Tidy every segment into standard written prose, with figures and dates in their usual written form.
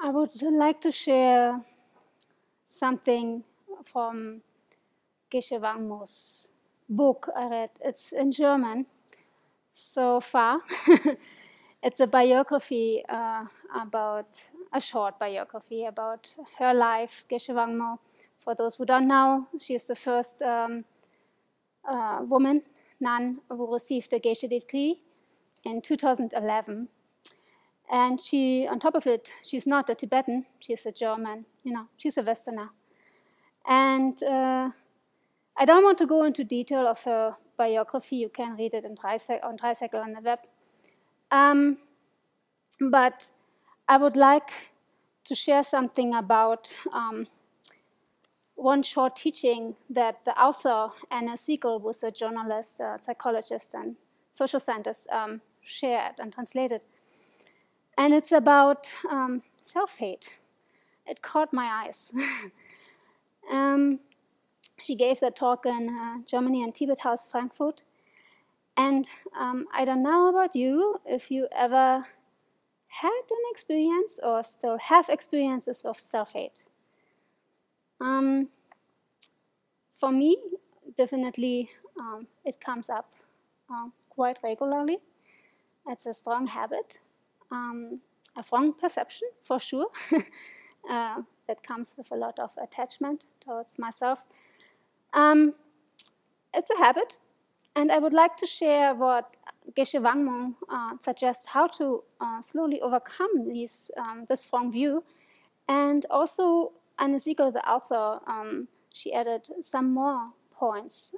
I would like to share something from Geshe Wangmo's book I read. It's in German so far. It's a biography a short biography about her life, Geshe Wangmo. For those who don't know, she is the first woman, nun, who received a Geshe degree in 2011. And she, on top of it, she's not a Tibetan, she's a German, she's a Westerner. And I don't want to go into detail of her biography. You can read it on Tricycle on the web. But I would like to share something about one short teaching that the author, Anna Siegel, was a journalist, a psychologist, and social scientist, shared and translated. And it's about self-hate. It caught my eyes. She gave that talk in Germany and Tibet House, Frankfurt. And I don't know about you, if you ever had an experience or still have experiences of self-hate. For me, definitely it comes up quite regularly. It's a strong habit, a strong perception for sure, that comes with a lot of attachment towards myself. It's a habit, and I would like to share what Geshe Wangmo suggests how to slowly overcome this strong view. And also, Anne Siegel, the author, she added some more points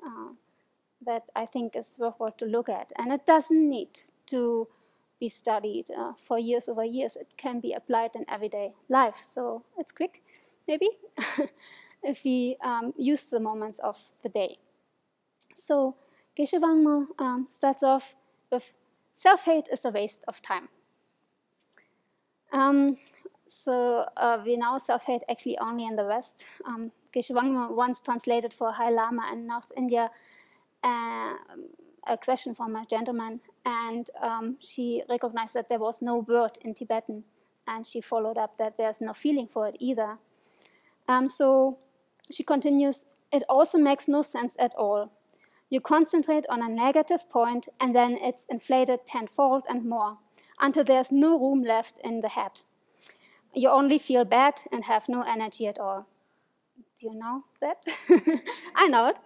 that I think is worthwhile to look at. And it doesn't need to be studied for years over years. It can be applied in everyday life. So it's quick, maybe, if we use the moments of the day. So Geshe Wangmo starts off with, self-hate is a waste of time. We know self-hate actually only in the West. Geshe Wangmo once translated for High Lama in North India a question from a gentleman, and she recognized that there was no word in Tibetan, and she followed up that there's no feeling for it either. So she continues, it also makes no sense at all. You concentrate on a negative point, and then it's inflated tenfold and more, until there's no room left in the head. You only feel bad and have no energy at all. Do you know that? I know it.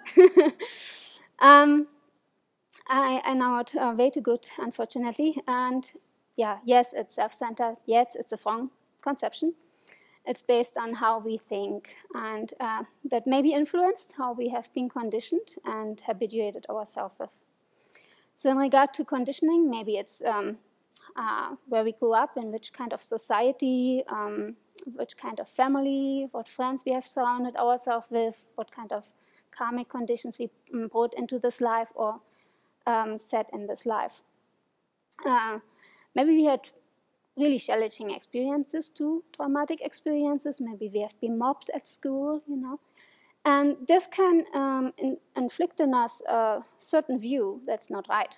I know it way too good, unfortunately. And yeah, yes, it's self-centered. Yes, it's a wrong conception. It's based on how we think, and that may be influenced how we have been conditioned and habituated ourselves with. So in regard to conditioning, maybe it's where we grew up, in which kind of society, which kind of family, what friends we have surrounded ourselves with, what kind of karmic conditions we brought into this life or set in this life. Maybe we had really challenging experiences too, traumatic experiences. Maybe we have been mobbed at school, And this can inflict in us a certain view that's not right.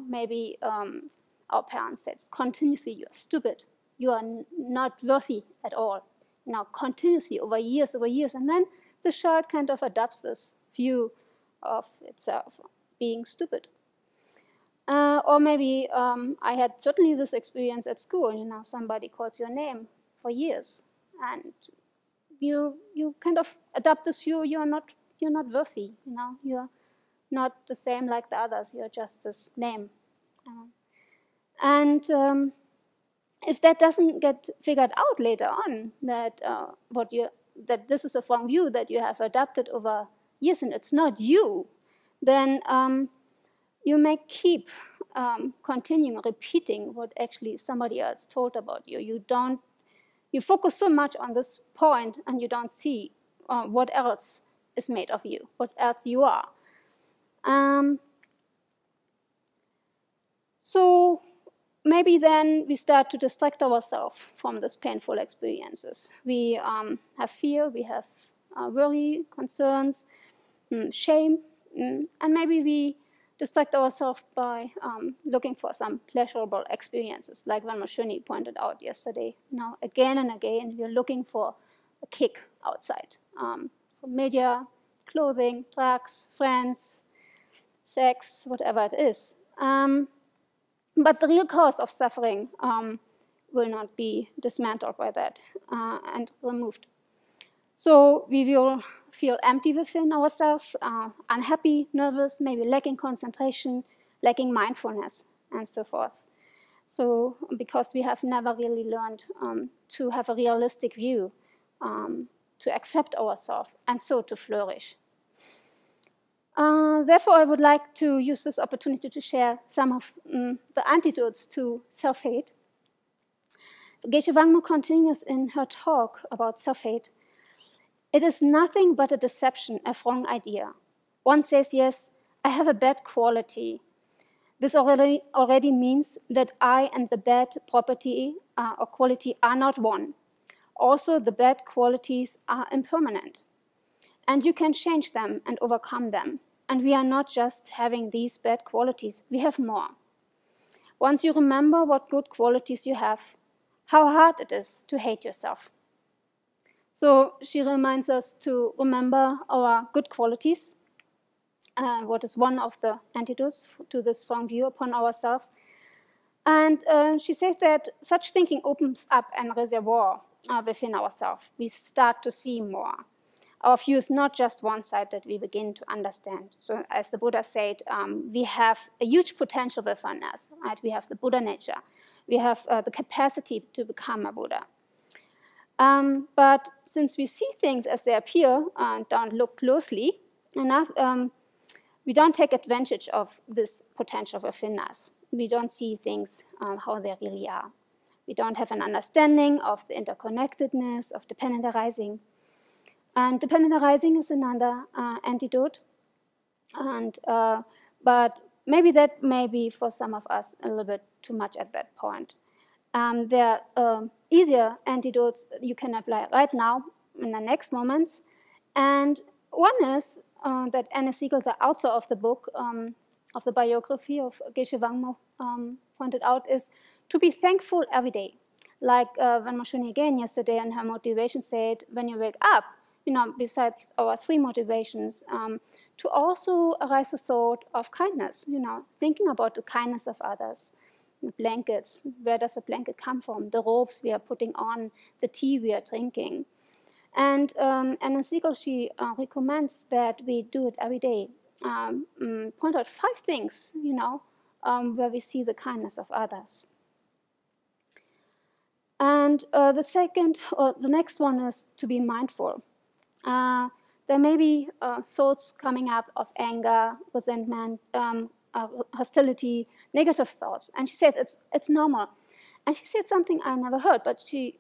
Maybe our parents said continuously, you're stupid, you are not worthy at all, continuously over years, and then the child kind of adopts this view of itself being stupid. Or maybe I had certainly this experience at school, somebody calls your name for years, and you kind of adopt this view, you're not worthy, you're not the same like the others, you're just this name. And if that doesn't get figured out later on, that that this is a wrong view that you have adopted over years and it's not you, then you may keep continuing repeating what actually somebody else told about you. You focus so much on this point and you don't see what else is made of you, what else you are. So maybe then we start to distract ourselves from these painful experiences. We have fear, we have worry, concerns, shame, and maybe we distract ourselves by looking for some pleasurable experiences, like Van Mashuni pointed out yesterday. Now, again and again, we're looking for a kick outside. So media, clothing, drugs, friends, sex, whatever it is. But the real cause of suffering will not be dismantled by that and removed. So we will feel empty within ourselves, unhappy, nervous, maybe lacking concentration, lacking mindfulness, and so forth. So because we have never really learned to have a realistic view, to accept ourselves, and so to flourish. Therefore, I would like to use this opportunity to share some of the antidotes to self-hate. Geshe Wangmo continues in her talk about self-hate. It is nothing but a deception, a wrong idea. One says, yes, I have a bad quality. This already means that I and the bad property or quality are not one. Also, the bad qualities are impermanent. And you can change them and overcome them. And we are not just having these bad qualities, we have more. Once you remember what good qualities you have, how hard it is to hate yourself. So she reminds us to remember our good qualities, what is one of the antidotes to this strong view upon ourselves. And she says that such thinking opens up a reservoir within ourselves. We start to see more. Our view is not just one side that we begin to understand. So as the Buddha said, we have a huge potential within us. Right? We have the Buddha nature. We have the capacity to become a Buddha. But since we see things as they appear and don't look closely enough, we don't take advantage of this potential within us. We don't see things how they really are. We don't have an understanding of the interconnectedness of dependent arising. And dependent arising is another antidote. And, but maybe that may be for some of us a little bit too much at that point. There are easier antidotes you can apply right now in the next moments. And one is that Anna Siegel, the author of the book, of the biography of Geshe Wangmo, pointed out, is to be thankful every day. Like Van Mashuni again yesterday in her motivation said, when you wake up, besides our 3 motivations, to also arise a thought of kindness, thinking about the kindness of others. The blankets, where does a blanket come from? The robes we are putting on, the tea we are drinking. And Anna Siegel, she recommends that we do it every day. Point out 5 things, where we see the kindness of others. And the next one is to be mindful. There may be thoughts coming up of anger, resentment, hostility, negative thoughts. And she said it's normal. And she said something I never heard, but she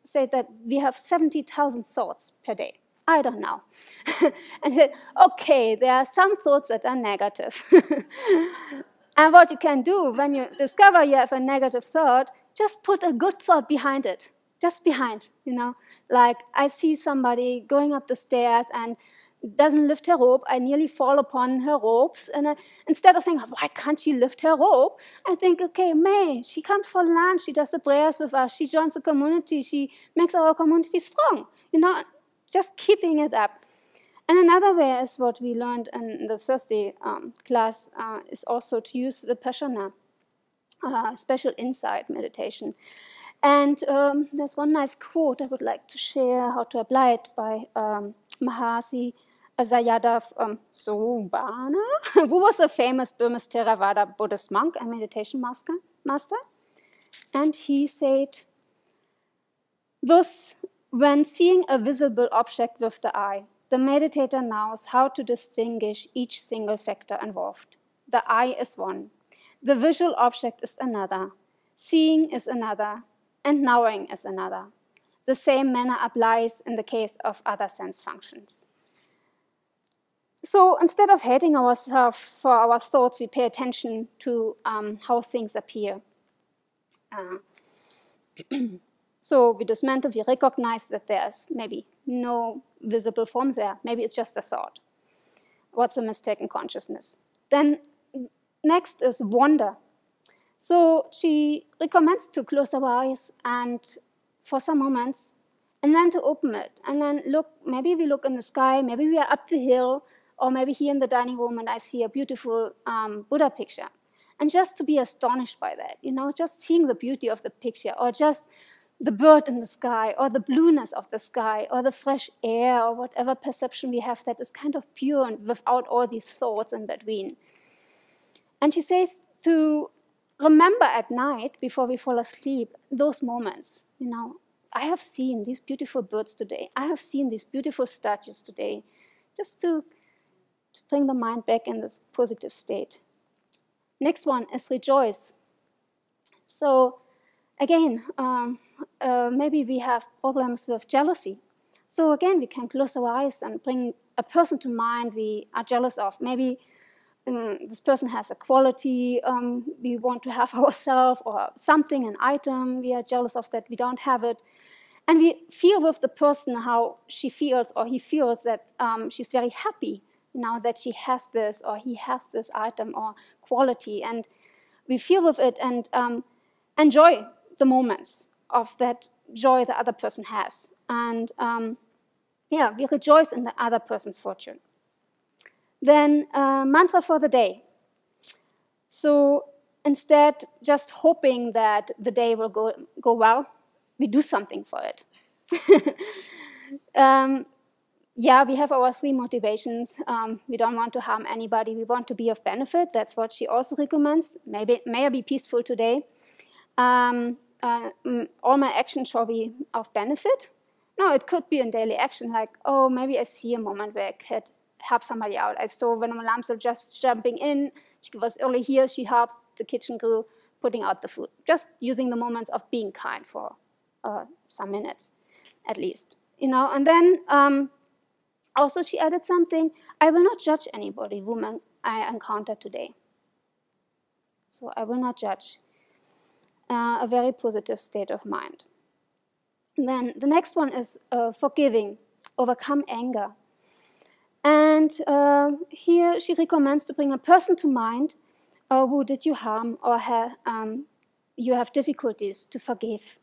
said that we have 70,000 thoughts per day. I don't know. And she said, okay, there are some thoughts that are negative. And what you can do when you discover you have a negative thought, just put a good thought behind it. Just behind, Like I see somebody going up the stairs and doesn't lift her rope. I nearly fall upon her ropes. And instead of thinking, why can't she lift her rope? I think, okay, May, she comes for lunch. She does the prayers with us. She joins the community. She makes our community strong. Just keeping it up. And another way is what we learned in the Thursday class is also to use the Vipassana, special insight meditation. And there's one nice quote I would like to share how to apply it by Mahasi Sayadaw Sobhana, who was a famous Burmese Theravada Buddhist monk and meditation master. And he said, thus, when seeing a visible object with the eye, the meditator knows how to distinguish each single factor involved. The eye is one. The visual object is another. Seeing is another. And knowing is another. The same manner applies in the case of other sense functions. So instead of hating ourselves for our thoughts, we pay attention to how things appear. So we dismantle, we recognize that there's maybe no visible form there. Maybe it's just a thought. What's a mistaken consciousness? Then Next is wonder. So she recommends to close our eyes and for some moments, and then to open it, and then look, maybe we look in the sky, maybe we are up the hill, or maybe here in the dining room and I see a beautiful Buddha picture. And just to be astonished by that, just seeing the beauty of the picture, or just the bird in the sky, or the blueness of the sky, or the fresh air, or whatever perception we have that is kind of pure and without all these thoughts in between. And she says to remember at night, before we fall asleep, those moments. I have seen these beautiful birds today. I have seen these beautiful statues today. Just to bring the mind back in this positive state. Next one is rejoice. So again, maybe we have problems with jealousy. So again, we can close our eyes and bring a person to mind we are jealous of. Maybe this person has a quality we want to have ourselves, or something, an item we are jealous of that we don't have it. And we feel with the person how she feels or he feels that she's very happy that she has this or he has this item or quality. And we feel with it and enjoy the moments of that joy the other person has. And we rejoice in the other person's fortune. Then mantra for the day. So instead, just hoping that the day will go well, we do something for it. We have our 3 motivations. We don't want to harm anybody. We want to be of benefit. That's what she also recommends. May I be peaceful today. All my actions shall be of benefit. No, it could be in daily action, like, oh, maybe I see a moment where I could help somebody out. I saw when my lamps are just jumping in, she was early here, she helped the kitchen crew putting out the food. Just using the moments of being kind for some minutes, at least. And then also she added something, I will not judge anybody, woman I encounter today. So I will not judge. A very positive state of mind. And then the next one is forgiving, overcome anger. And here she recommends to bring a person to mind who did you harm or you have difficulties to forgive.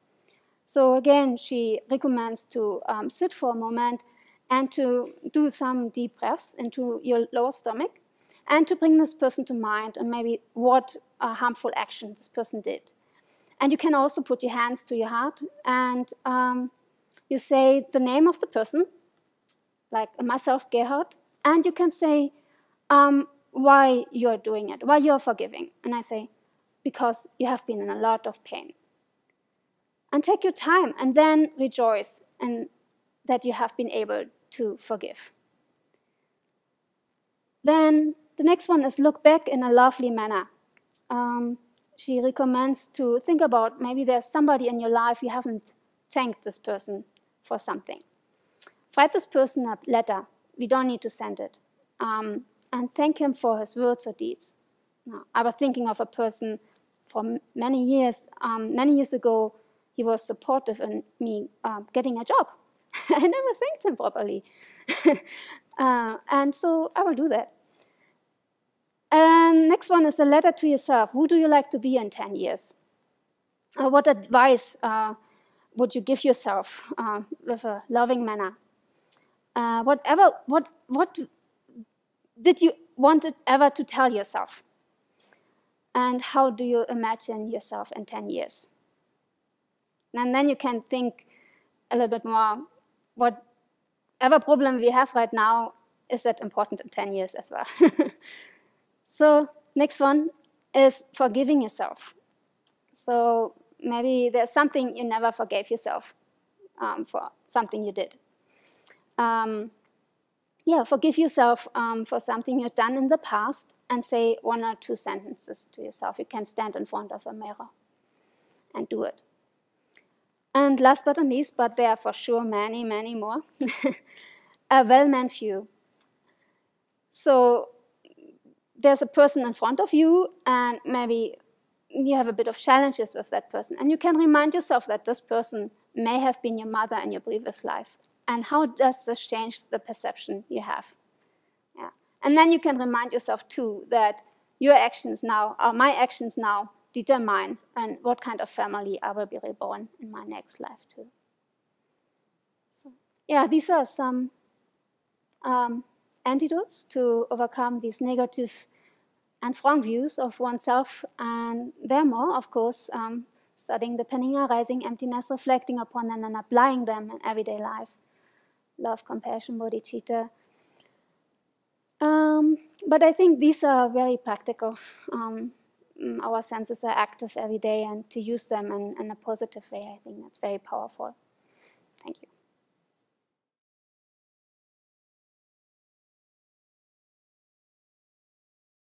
So again, she recommends to sit for a moment and to do some deep breaths into your lower stomach and to bring this person to mind and maybe what harmful action this person did. And you can also put your hands to your heart and you say the name of the person, like myself, Gerhard, and you can say why you're doing it, why you're forgiving. And I say, because you have been in a lot of pain. And take your time and then rejoice in that you have been able to forgive. Then the next one is look back in a lovely manner. She recommends to think about maybe there's somebody in your life you haven't thanked this person for something. Write this person a letter. We don't need to send it. And thank him for his words or deeds. Now, I was thinking of a person for many years. Many years ago, he was supportive in me getting a job. I never thanked him properly. And so I will do that. And next one is a letter to yourself. Who do you like to be in 10 years? What advice would you give yourself with a loving manner? What did you want it ever to tell yourself? And how do you imagine yourself in 10 years? And then you can think a little bit more, whatever problem we have right now, is that important in 10 years as well? So next one is forgiving yourself. So maybe there's something you never forgave yourself for something you did. Forgive yourself for something you've done in the past and say 1 or 2 sentences to yourself. You can stand in front of a mirror and do it. And last but not least, but there are for sure many, many more, a well-meant view. So there's a person in front of you and maybe you have a bit of challenges with that person. And you can remind yourself that this person may have been your mother in your previous life. And how does this change the perception you have? Yeah. And then you can remind yourself too that your actions now, or my actions now, determine and what kind of family I will be reborn in my next life too. So, yeah, these are some antidotes to overcome these negative and wrong views of oneself, and there are more, of course, studying the Peninnah, rising emptiness, reflecting upon them and applying them in everyday life. Love, compassion, bodhicitta. But I think these are very practical. Our senses are active every day, and to use them in a positive way, I think that's very powerful.